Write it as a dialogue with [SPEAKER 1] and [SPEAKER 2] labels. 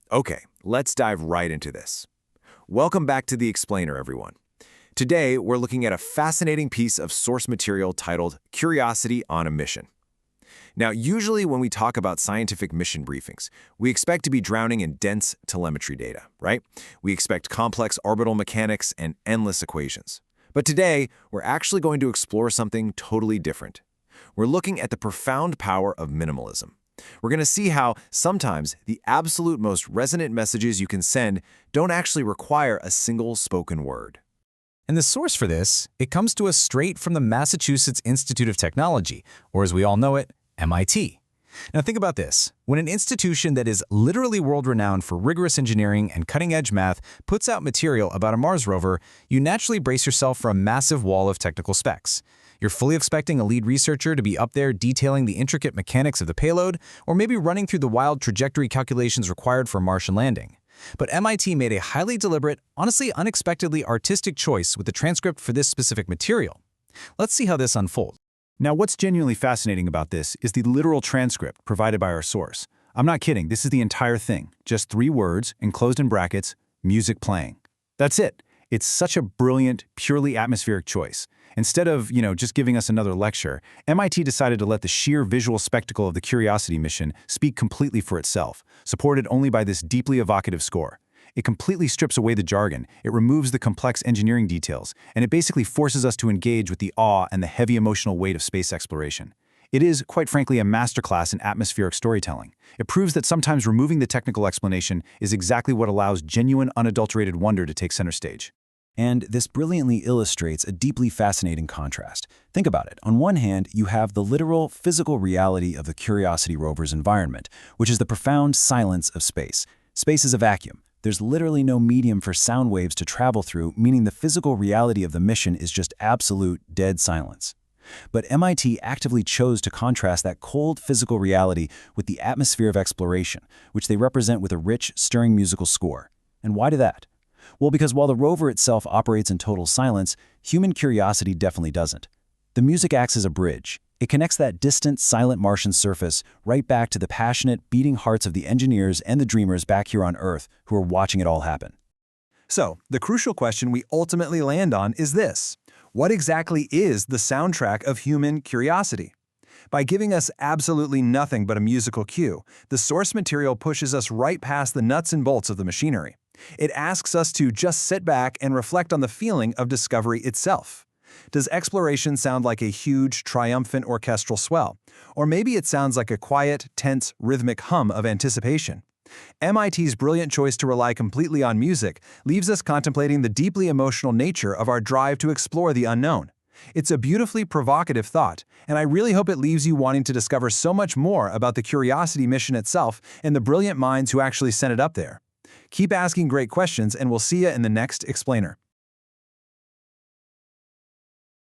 [SPEAKER 1] Okay, let's dive right into this. Welcome back to The Explainer, everyone. Today, we're looking at a fascinating piece of source material titled Curiosity on a Mission. Now, usually when we talk about scientific mission briefings, we expect to be drowning in dense telemetry data, right? We expect complex orbital mechanics and endless equations. But today, we're actually going to explore something totally different. We're looking at the profound power of minimalism. We're going to see how sometimes the absolute most resonant messages you can send don't actually require a single spoken word.
[SPEAKER 2] And the source for this, it comes to us straight from the Massachusetts Institute of Technology, or as we all know it, MIT. Now think about this. When an institution that is literally world-renowned for rigorous engineering and cutting-edge math puts out material about a Mars rover, you naturally brace yourself for a massive wall of technical specs. You're fully expecting a lead researcher to be up there detailing the intricate mechanics of the payload, or maybe running through the wild trajectory calculations required for a Martian landing. But MIT made a highly deliberate, honestly unexpectedly artistic choice with the transcript for this specific material. Let's see how this unfolds.
[SPEAKER 3] Now, what's genuinely fascinating about this is the literal transcript provided by our source. I'm not kidding, this is the entire thing. Just 3 words, enclosed in brackets, music playing. That's it. It's such a brilliant, purely atmospheric choice. Instead of, just giving us another lecture, MIT decided to let the sheer visual spectacle of the Curiosity mission speak completely for itself, supported only by this deeply evocative score. It completely strips away the jargon, it removes the complex engineering details, and it basically forces us to engage with the awe and the heavy emotional weight of space exploration. It is, quite frankly, a masterclass in atmospheric storytelling. It proves that sometimes removing the technical explanation is exactly what allows genuine, unadulterated wonder to take center stage.
[SPEAKER 4] And this brilliantly illustrates a deeply fascinating contrast. Think about it. On one hand, you have the literal, physical reality of the Curiosity rover's environment, which is the profound silence of space. Space is a vacuum. There's literally no medium for sound waves to travel through, meaning the physical reality of the mission is just absolute, dead silence. But MIT actively chose to contrast that cold physical reality with the atmosphere of exploration, which they represent with a rich, stirring musical score. And why do that? Well, because while the rover itself operates in total silence, human curiosity definitely doesn't. The music acts as a bridge. It connects that distant, silent Martian surface right back to the passionate, beating hearts of the engineers and the dreamers back here on Earth who are watching it all happen.
[SPEAKER 5] So, the crucial question we ultimately land on is this: what exactly is the soundtrack of human curiosity? By giving us absolutely nothing but a musical cue, the source material pushes us right past the nuts and bolts of the machinery. It asks us to just sit back and reflect on the feeling of discovery itself. Does exploration sound like a huge, triumphant orchestral swell? Or maybe it sounds like a quiet, tense, rhythmic hum of anticipation. MIT's brilliant choice to rely completely on music leaves us contemplating the deeply emotional nature of our drive to explore the unknown. It's a beautifully provocative thought, and I really hope it leaves you wanting to discover so much more about the Curiosity mission itself and the brilliant minds who actually sent it up there. Keep asking great questions, and we'll see you in the next Explainer.